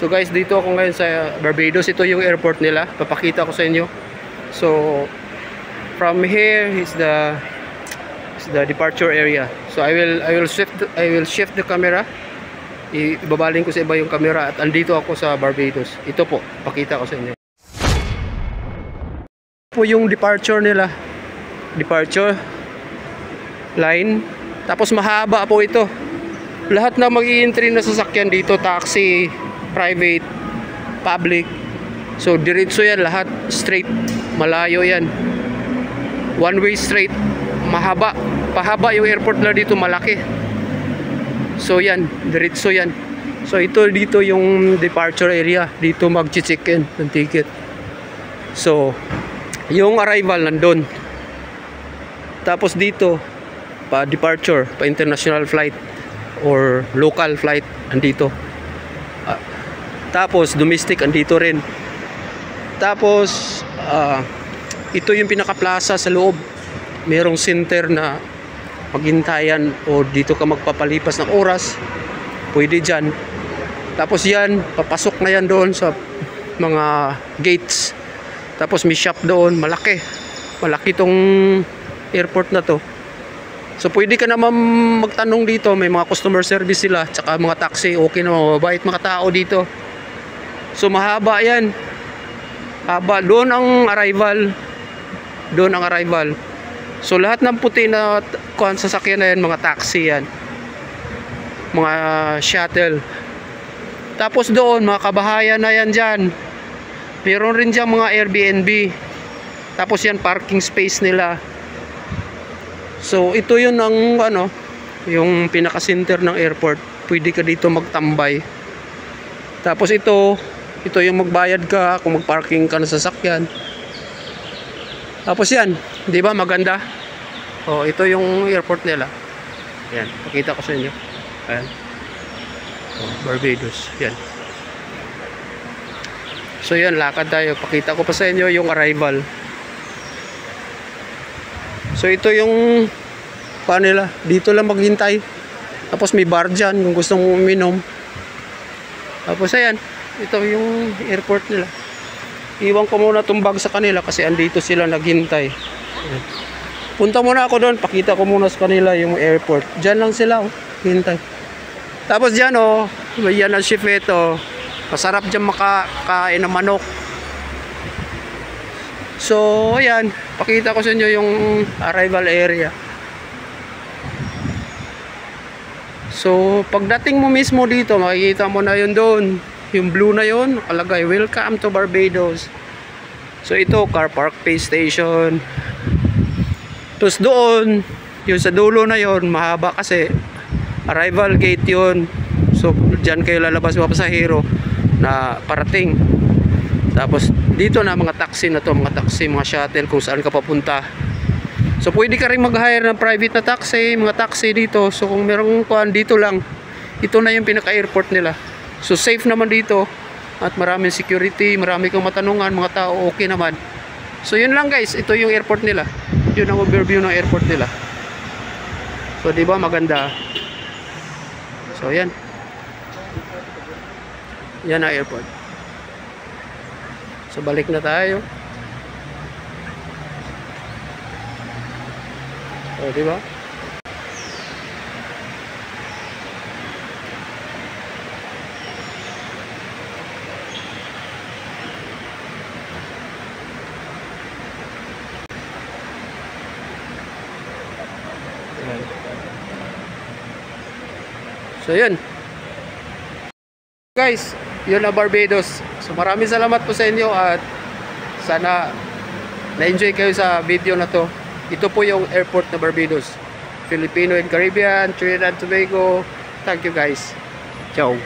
So guys, dito ako ngayon sa Barbados. Ito yung airport nila. Papakita ko sa inyo. So from here is the departure area. So I will shift the camera. Ibabaling ko sa iba yung camera at andito ako sa Barbados. Ito po, pakita ko sa inyo. Ito po yung departure nila. Departure line. Tapos mahaba po ito. Lahat na mag-i-entry na sasakyan dito, taxi, private, public. So diretso yan lahat, straight. Malayo yan. One way straight. Mahaba. Pahaba yung airport na dito, malaki. So yan, diretso yan. So ito dito yung departure area. Dito mag-check-in ng ticket. So yung arrival nandun. Tapos dito pa departure, pa international flight or local flight andito. Tapos domestic andito rin. Tapos ito yung pinaka-plaza sa loob. Merong center na maghintayan o dito ka magpapalipas ng oras. Pwede dyan. Tapos yan, papasok na yan doon sa mga gates. Tapos may shop doon, malaki. Malaki tong airport na to. So pwede ka naman magtanong dito, may mga customer service sila, tsaka mga taxi, okay na, mabait mga tao dito. So mahaba yan. Haba, doon ang arrival. Doon ang arrival. So lahat ng puti na sasakyan na yan, mga taxi yan. Mga shuttle. Tapos doon, mga kabahayan na yan dyan. Meron rin dyan mga Airbnb. Tapos yan, parking space nila. So ito yun ang yung pinaka-center ng airport. Pwede ka dito magtambay. Tapos ito yung magbayad ka kung magparking ka ng sasakyan. Tapos yan, 'di ba maganda? Oh, ito yung airport nila. Yan, pakita ko sa inyo. Ayan. Oh, Barbados. Yan. So yan, lakad tayo. Pakita ko pa sa inyo yung arrival. So ito yung nila. Dito lang maghintay. Tapos may bar dyan kung gustong uminom. Tapos ayan, ito yung airport nila. Iwan ko muna itong bag sa kanila kasi andito sila naghintay. Punta muna ako doon, pakita ko muna sa kanila yung airport. Dyan lang sila, hintay. Tapos dyan yan ang chef ito. Masarap dyan makakain ng manok. So ayan, pakita ko sa inyo yung arrival area. So pagdating mo mismo dito, makikita mo na yun doon. Yung blue na yun, nakalagay, welcome to Barbados. So ito, car park pay station. Tapos doon, yung sa dulo na yun, mahaba kasi arrival gate yun. So dyan kayo lalabas mga pasahero na parating. Tapos dito na mga taxi na to, mga shuttle kung saan ka papunta. So pwede ka rin mag-hire ng private na taxi, mga taxi dito. So kung merong kuan dito lang, ito na yung pinaka-airport nila. So safe naman dito at maraming security, marami kang matanungan, mga tao okay naman. So yun lang guys, ito yung airport nila. Yun ang overview ng airport nila. So di ba maganda? So yan. Yan ang airport. So balik na tayo. O, di ba? So yun. Guys, yun na Barbados. So maraming salamat po sa inyo at sana na-enjoy kayo sa video na to. Ito po yung airport na Barbados. Filipino and Caribbean, Trinidad, Tobago. Thank you guys. Ciao.